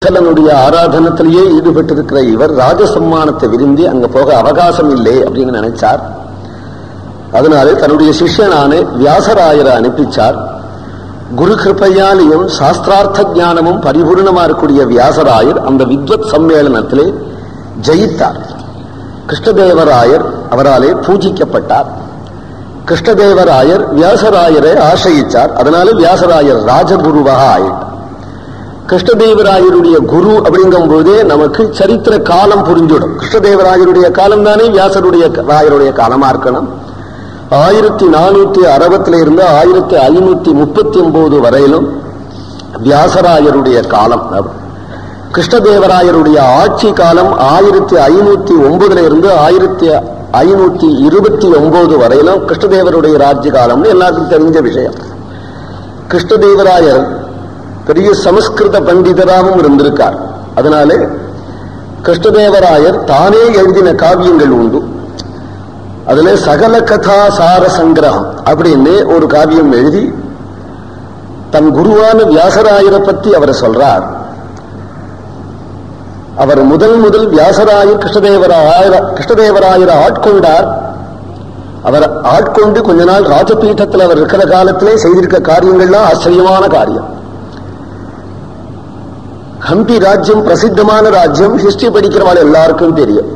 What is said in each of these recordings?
விட்டலனுடைய ஆராதனத்திலேயே ஈடுபட்டிருக்கிற இவர் ராஜசம்மானத்தை விரும்பி அங்க போக அவகாசம் இல்லை அப்படின்னு நினைச்சார். அதனாலே தன்னுடைய சிஷ்யனான வியாசராயரை அனுப்பிச்சார். குரு கிருப்பையாலையும் சாஸ்திரார்த்த ஞானமும் பரிபூர்ணமா இருக்கக்கூடிய வியாசராயர் அந்த வித்வத் சம்மேளனத்திலே ஜெயித்தார். கிருஷ்ணதேவராயர் அவராலே பூஜிக்கப்பட்டார். கிருஷ்ணதேவராயர் வியாசராயரை ஆசிரியிச்சார். அதனால வியாசராயர் ராஜகுருவாக ஆயிட்டார். கிருஷ்ணதேவராயருடைய குரு அப்படிங்கும் போதே நமக்கு சரித்திர காலம் புரிஞ்சுடும். கிருஷ்ணதேவராயருடைய காலம் தானே ராயருடைய காலமா இருக்கணும். 1460 இருந்து 1539 வரையிலும் வியாசராயருடைய காலம். கிருஷ்ணதேவராயருடைய ஆட்சி காலம் 1509 இருந்து 1529 வரையிலும் கிருஷ்ணதேவருடைய ராஜ்ய காலம்னு எல்லாருக்கும் தெரிஞ்ச விஷயம். கிருஷ்ணதேவராயர் பெரிய சமஸ்கிருத பண்டிதராகவும் இருந்திருக்கார். அதனாலே கிருஷ்ணதேவராயர் தானே எழுதின காவியங்கள் உண்டு. அதுல சகல கதா சார சங்கிரகம் அப்படின்னு ஒரு காவியம் எழுதி தன் குருவான வியாசராயரை பற்றி அவர் சொல்றார். அவர் முதல் வியாசராயர் கிருஷ்ணதேவராயரை ஆட்கொண்டார். அவர் ஆட்கொண்டு கொஞ்ச நாள் ராஜபீட்டத்தில் அவர் இருக்கிற காலத்திலே செய்திருக்க காரியங்கள்லாம் ஆச்சரியமான காரியம். ஹம்பி ராஜ்யம் பிரசித்தமான ராஜ்யம். ஹிஸ்டரி படிக்கிறவாள் எல்லாருக்கும் தெரியும்.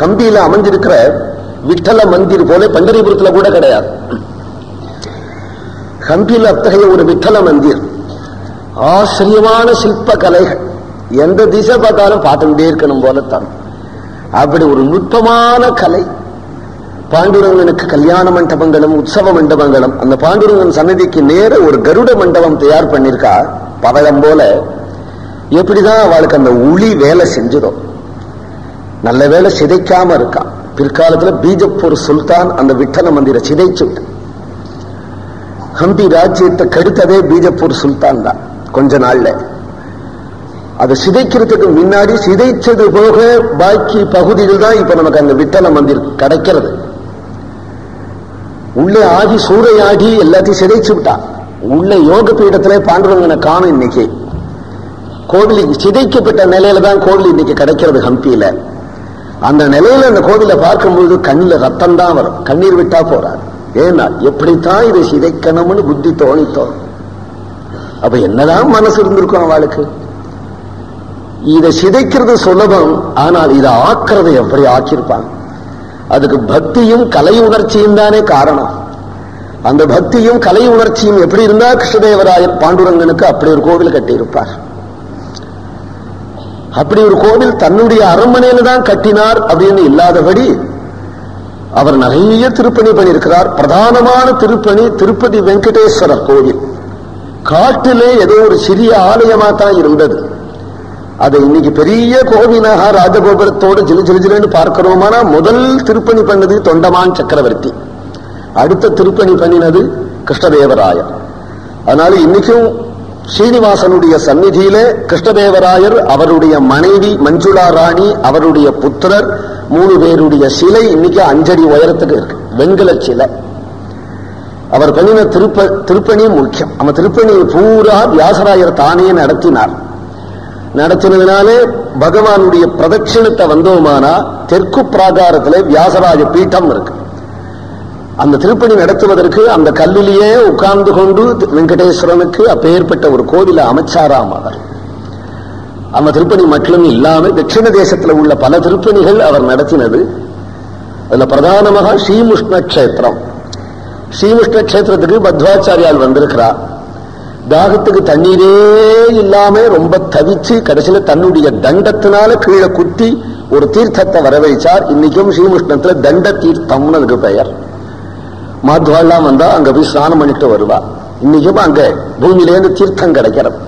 ஹம்பியில அமைஞ்சிருக்கிற விட்டல மந்திர் போல பண்டரிபுரத்துல கூட கிடையாது. ஹம்பியில் அத்தகைய ஒரு விட்டல மந்திர், ஆச்சரியமான சிற்ப கலைகள், எந்த திசை பார்த்தாலும் பார்த்துட்டே இருக்கணும் போலத்தான். அப்படி ஒரு நுட்பமான கலை. பாண்டுரங்கனுக்கு கல்யாண மண்டபங்களும் உற்சவ மண்டபங்களும், அந்த பாண்டுரங்கன் சன்னதிக்கு நேர ஒரு கருட மண்டபம் தயார் பண்ணிருக்கா. பவழம் போல எப்படிதான் அவளுக்கு அந்த உளி வேலை செஞ்சதோ, நல்ல வேலை சிதைக்காம இருக்கா. பிற்காலத்துல பீஜப்பூர் சுல்தான் அந்த விட்டல மந்திர சிதைச்சு ஹம்பி ராஜ்யத்தை கெடுத்ததே பீஜப்பூர் சுல்தான் தான். கொஞ்ச நாள்ல அதை சிதைக்கிறதுக்கு முன்னாடி சிதைச்சது போக பாக்கி பகுதிகள் தான் இப்ப நமக்கு அந்த விட்டல மந்திர் கிடைக்கிறது. உள்ளே ஆகி சூறையாடி எல்லாத்தையும் சிதைச்சு விட்டா. உள்ள யோக பீடத்திலே பாண்டுரங்கனை காணும். இன்னைக்கு கோவில் சிதைக்கப்பட்ட நிலையில தான் கோவில் இன்னைக்கு கிடைக்கிறது ஹம்பியில. அந்த நிலையில அந்த கோவிலை பார்க்கும்போது கண்ணில் ரத்தம் தான் வரும். கண்ணீர் விட்டா போறாரு. ஏன்னா எப்படித்தான் இதை சிதைக்கணும்னு புத்தி தோணித்தோ. அப்ப என்னதான் மனசு இருந்திருக்கும் அவளுக்கு. இதை சிதைக்கிறது சுலபம், ஆனால் இதை ஆக்குறது எப்படி ஆக்கியிருப்பாங்க. அதுக்கு பக்தியும் கலை உணர்ச்சியும் தானே காரணம். அந்த பக்தியும் கலை உணர்ச்சியும் எப்படி இருந்தா கிருஷ்ணதேவராயர் பாண்டுரங்கனுக்கு அப்படி ஒரு கோவில் கட்டியிருப்பார். அப்படி ஒரு கோவில் தன்னுடைய அரண்மனையில தான் கட்டினார் அப்படின்னு இல்லாதபடி அவர் நிறைய திருப்பணி பண்ணியிருக்கிறார். பிரதானமான திருப்பணி திருப்பதி வெங்கடேஸ்வரர் கோவில். காட்டிலே ஏதோ ஒரு சிறிய ஆலயமா தான் இருந்தது. அதை இன்னைக்கு பெரிய கோவிலாக ராஜகோபுரத்தோடு ஜிலுன்னு பார்க்கிறோமானா முதல் திருப்பணி பண்ணது தொண்டமான் சக்கரவர்த்தி. அடுத்த திருப்பணி பண்ணினது கிருஷ்ணதேவராயர். அதனால இன்னைக்கும் ஸ்ரீனிவாசனுடைய சந்நிதியில கிருஷ்ணதேவராயர், அவருடைய மனைவி மஞ்சுளா ராணி, அவருடைய புத்திரர் 3 பேருடைய சிலை இன்னைக்கு 5 அடி உயரத்துக்கு இருக்கு. வெண்கல சிலை. அவர் பண்ணின திருப்பணி முக்கியம். அந்த திருப்பணி பூரா வியாசராயர் தானே நடத்தினதுனாலே பகவானுடைய பிரதட்சிணத்தை வந்தோமானா தெற்கு பிராகாரத்திலே வியாசராஜ பீட்டம் இருக்கு. அந்த திருப்பணி நடத்துவதற்கு அந்த கல்லிலேயே உட்கார்ந்து கொண்டு வெங்கடேஸ்வரனுக்கு அப்பேற்பட்ட ஒரு கோவிலை அமைச்சாராம் அவர். அந்த திருப்பணி மட்டும் இல்லாம தட்சிண தேசத்துல உள்ள பல திருப்பணிகள் அவர் நடத்தினது. அதுல பிரதானமாக ஸ்ரீமுஷ்ண கஷேத்திரம். ஸ்ரீமுஷ்ண கஷேத்திரத்துக்கு பத்வாச்சாரியால் வந்திருக்கிறார். தாகத்துக்கு தண்ணீரே இல்லாம ரொம்ப தவிச்சு கடைசியில தன்னுடைய தண்டத்தினால கீழே குத்தி ஒரு தீர்த்தத்தை வரவழைச்சார். இன்னைக்கும் ஸ்ரீமுஷ்ணத்துல தண்ட தீர்த்தம்னு அதுக்கு பெயர். மாத்வாலாம் வந்தா அங்க போய் ஸ்நானம் பண்ணிட்டு வருவா. இன்னைக்கும் அங்க பூமியிலேருந்து தீர்த்தம் கிடைக்கிறது.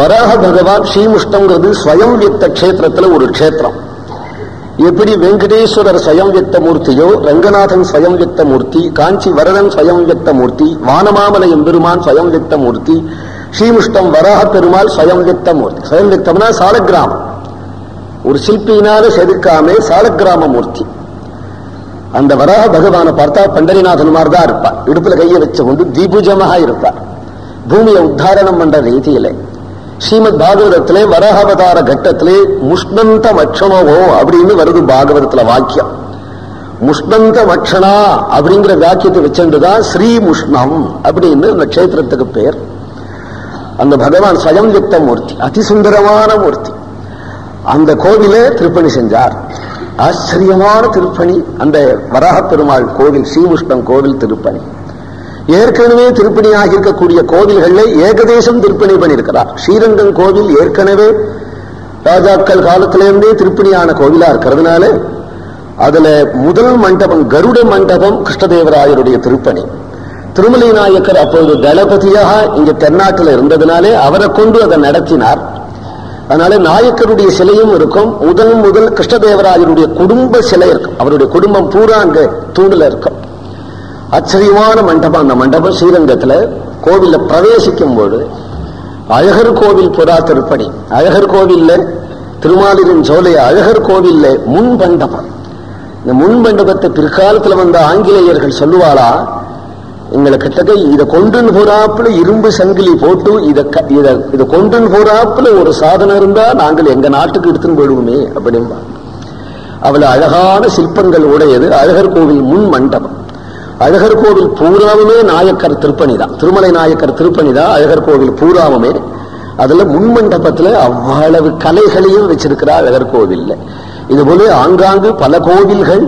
வராக பகவான் ஸ்ரீமுஷ்ணங்கிறது ஸ்வயம் வியக்த கஷேத்திரத்துல ஒரு கஷேத்திரம். எப்படி வெங்கடேஸ்வரர் ஸ்வயம் வியக்த மூர்த்தியோ, ரங்கநாதன் ஸ்வயம் வியக்த மூர்த்தி, காஞ்சி வரதன் ஸ்வயம் வியக்த மூர்த்தி, வானமாமலை எம்பெருமான் ஸ்வயம் வியக்த மூர்த்தி, ஸ்ரீமுஷ்ணம் வராக பெருமாள் ஸ்வயம் வியக்த மூர்த்தி. ஸ்வயம் வியக்தம்னா சாலக்கிராமம், ஒரு சிற்பியினால செதுக்காமே சாலக்கிராம மூர்த்தி. அந்த வராக பகவானை பார்த்தா பண்டரிநாதன் மாதிரி தான் இருப்பார். இடுப்புல கையை வச்சு கொண்டு தீபூஜமாக இருப்பார். பூமியை உத்தாரணம் பண்ற ரீதியில ஸ்ரீமத் பாகவதத்திலே வரஹவதார கட்டத்திலே முஷ்ணந்த மட்சணவோ அப்படின்னு வருது பாகவதத்துல வாக்கியம். முஷ்ணந்த மட்சணா அப்படிங்கிற வாக்கியத்தை வச்சுட்டுதான் ஸ்ரீ முஷ்ணம் அப்படின்னு அந்த கஷேத்திரத்துக்கு பேர். அந்த பகவான் ஸ்வயம் யுக்த மூர்த்தி, அதிசுந்தரமான மூர்த்தி. அந்த கோவிலே திருப்பணி செஞ்சார். ஆச்சரியமான திருப்பணி அந்த வராக பெருமாள் கோவில், ஸ்ரீமுஷ்ணம் கோவில் திருப்பணி. ஏற்கனவே திருப்பணி ஆகியிருக்கக்கூடிய கோவில்கள்ல ஏகதேசம் திருப்பணி பண்ணியிருக்கிறார். ஸ்ரீரங்கம் கோவில் ஏற்கனவே ராஜாக்கள் காலத்திலிருந்தே திருப்பணியான கோவிலா இருக்கிறதுனால அதுல முதல் மண்டபம் கருட மண்டபம் கிருஷ்ணதேவராயருடைய திருப்பணி. திருமலை நாயக்கர் அப்போது தளபதியாக இங்க தென்னாட்டில் இருந்ததுனாலே அவரை கொண்டு அதை நடத்தினார். அதனால நாயக்கருடைய சிலையும் இருக்கும். முதல் கிருஷ்ணதேவராயருடைய குடும்ப சிலை இருக்கும். அவருடைய குடும்பம் பூரா அங்க தூணுல இருக்கும். ஆச்சரியமான மண்டபம். அந்த மண்டபம் ஸ்ரீரங்கத்துல கோவில்ல பிரவேசிக்கும் போது அழகர் கோவில் புறா திருப்பணி. அழகர் கோவில்ல திருமாலிரின் சோலை அழகர் கோவில்ல முன் மண்டபம். இந்த முன் மண்டபத்தை பிற்காலத்துல வந்த ஆங்கிலேயர்கள் சொல்லுவாளா, எங்களை கிட்டக்க இதை கொண்டுன்னு போறாப்புல இரும்பு சங்கிலி போட்டு இதை கொண்டுன்னு போறாப்புல ஒரு சாதனம் இருந்தா நாங்கள் எங்க நாட்டுக்கு எடுத்துன்னு போயிடுவோமே அப்படின்பா. அவளை அழகான சிற்பங்கள் உடையது அழகர் கோவில் முன் மண்டபம். அழகர் கோவில் பூராவுமே நாயக்கர் திருப்பணி தான், திருமலை நாயக்கர் திருப்பணி தான் அழகர் கோவில் பூராவுமே. அதுல முன் மண்டபத்துல அவ்வளவு கலைகளையும் வச்சிருக்கிறார் அழகர் கோவில்ல. இதுபோல ஆங்காங்கு பல கோவில்கள்,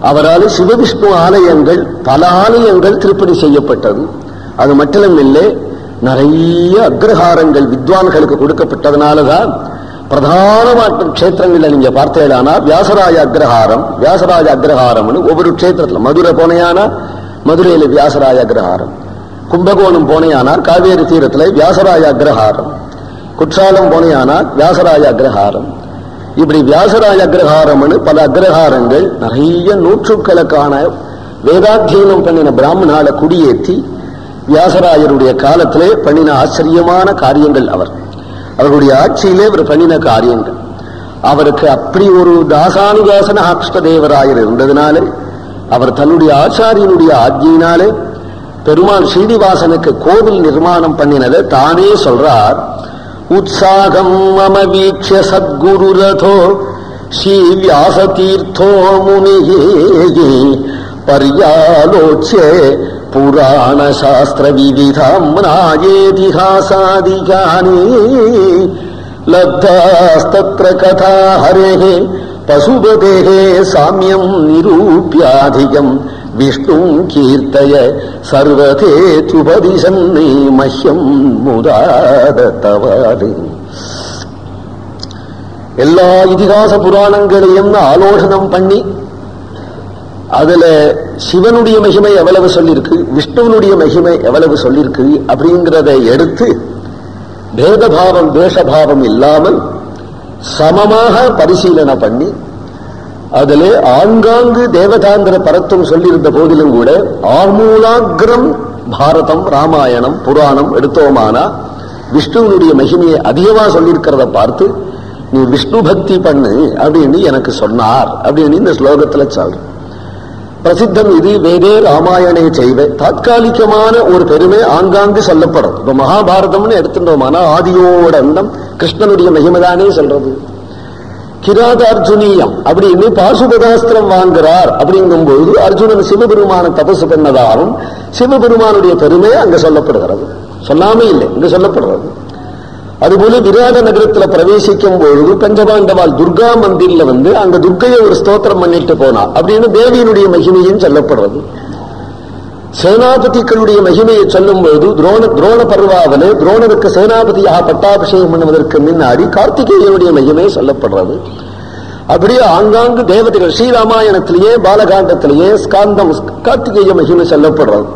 அவரால் சிவவிஷ்ணு ஆலயங்கள், பல ஆலயங்கள் திருப்பணி செய்யப்பட்டது. அது மட்டும் இல்லை, நிறைய அக்ரஹாரங்கள் வித்வான்களுக்கு கொடுக்கப்பட்டதுனாலதான் பிரதானமான கஷேத்திரங்கள்ல நீங்க பார்த்தேனா வியாசராஜ அக்ரஹாரம், வியாசராஜ அக்ரஹாரம்னு ஒவ்வொரு கஷேத்திரத்துல, மதுரை போனையானா மதுரையில வியாசராஜ அக்ரஹாரம், கும்பகோணம் போனையானா காவேரி தீரத்துல வியாசராஜ அக்ரஹாரம், குற்றாலம் போனையானா வியாசராஜ அக்ரஹாரம். இப்படி வியாசராஜ அக்ரஹாரம்னு பல அக்ரஹாரங்கள் நிறைய நூற்றுக்கணக்கான வேதாத்தியனம் பண்ணின பிராமணால குடியேற்றி வியாசராயருடைய காலத்திலே பண்ணின ஆச்சரியமான காரியங்கள் அவருடைய ஆட்சியிலே அவர் பண்ணின காரியங்கள். அவருக்கு அப்படி ஒரு தாசானுதாசன கிருஷ்ணதேவராயர் இருந்ததுனாலே அவர் தன்னுடைய ஆச்சாரியனுடைய ஆஜ்ஞையினாலே பெருமாள் ஸ்ரீனிவாசனுக்கு கோவில் நிர்மாணம் பண்ணினதை தானே சொல்றார். உற்சாகம் மம வீக்ஷ்ய சத்குரு ரதோ ஸ்ரீ வியாச தீர்த்தோ முனியே பர்யாலோச்ய புராண சாஸ்திர விவிதாம் நாயேதிஹாசாதிகானி லப்தாஸ்தத்ர கதா ஹரேஹ பசுபதேஹ சாம்யம் நிரூப்யாதிகம் விஷ்ணும் கீர்த்தய சர்வதேதுபதிசன்னே மஹ்யம் முதாதத்தவாது. எல்லா இதிகாச புராணங்களையும் ஆலோசனம் பண்ணி அதுல சிவனுடைய மகிமை எவ்வளவு சொல்லிருக்கு, விஷ்ணுவனுடைய மகிமை எவ்வளவு சொல்லிருக்கு அப்படிங்கிறத எடுத்து பேதபாவம் தேசபாவம் இல்லாமல் சமமாக பரிசீலனை பண்ணி அதிலே ஆங்காங்கு தேவதாந்திர பரத்துவம் சொல்லியிருந்த போதிலும் கூட ஆமூலாகிரம் பாரதம் ராமாயணம் புராணம் எடுத்தோமானா விஷ்ணுவனுடைய மகிமையை அதிகமா சொல்லியிருக்கிறத பார்த்து நீ விஷ்ணு பக்தி பண்ணு அப்படின்னு எனக்கு சொன்னார் அப்படின்னு இந்த ஸ்லோகத்துல சொல்ற. பிரசித்தம் இது. வேதே ராமாயணே செய்வே தாத்காலிகமான ஒரு பெருமை ஆங்காங்கு சொல்லப்படும். இப்ப மகாபாரதம்னு எடுத்துட்டோமானா ஆதியோட அந்தம் கிருஷ்ணனுடைய மகிமைதானே சொல்றது. கிராத அர்ஜுனியம் அப்படின்னு பாசுபதாஸ்திரம் வாங்குறார் அப்படிங்கும் பொழுது அர்ஜுனன் சிவபெருமான தபசு பண்ணதாகவும் சிவபெருமானுடைய பெருமை அங்க சொல்லப்படுகிறது. சொல்லாம இல்லை, இங்க சொல்லப்படுறது. அதுபோல விராட நகரத்துல பிரவேசிக்கும் பொழுது பஞ்சபாண்டவால் துர்கா மந்திரில அங்க துர்கையை ஒரு ஸ்தோத்திரம் பண்ணிட்டு போனா அப்படின்னு தேவியினுடைய மகிமையும் சொல்லப்படுறது. சேனாபதிகளுடைய மகிமையை சொல்லும் பொழுது துரோண பர்வாவிலே துரோணருக்கு சேனாபதியாக பட்டாபிஷேகம் பண்ணுவதற்கு முன்னாடி கார்த்திகேயனுடைய மகிமை சொல்லப்படுறது. அப்படியே ஆங்காங்கு தேவதைகள் ஸ்ரீராமாயணத்திலேயே பாலகாண்டத்திலேயே ஸ்காந்தம் கார்த்திகேய மகிமை சொல்லப்படுறது.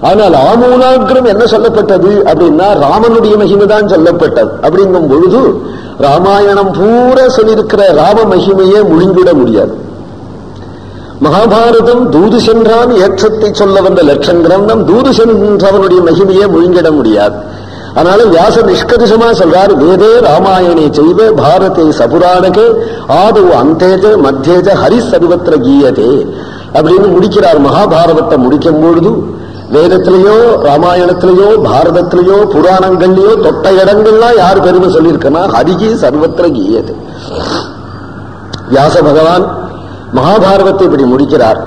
ஆனால் ஆமூலாகிரம் என்ன சொல்லப்பட்டது அப்படின்னா ராமனுடைய மகிமை தான் சொல்லப்பட்டது. அப்படிங்கும் பொழுது ராமாயணம் பூரா சொல்லியிருக்கிற ராம மகிமையே முழுங்கிட முடியாது. மகாபாரதம் தூது சென்றான் ஏற்றத்தை சொல்ல வந்த லட்சம் கிரந்தம் தூது சென்றவனுடைய மகிமையை முழுங்கிட முடியாது. அதனால வியாச நிஷ்கர்ஷமா சொல்றார், வேதே ராமாயணே செய்வ பாரதே சபுராணகே ஆதோ அந்தேஜ மத்தியேஜ ஹரி சர்வத்திர கீயதே அப்படின்னு முடிக்கிறார். மகாபாரதத்தை முடிக்கும் பொழுது வேதத்திலேயோ ராமாயணத்திலேயோ பாரதத்திலேயோ புராணங்கள்லயோ தொட்ட இடங்கள்லாம் யார் பெருமை சொல்லியிருக்கனா ஹரிகி சர்வத்திர கீயது. வியாச பகவான் மகாபாரதத்தை இப்படி முடிக்கிறார்.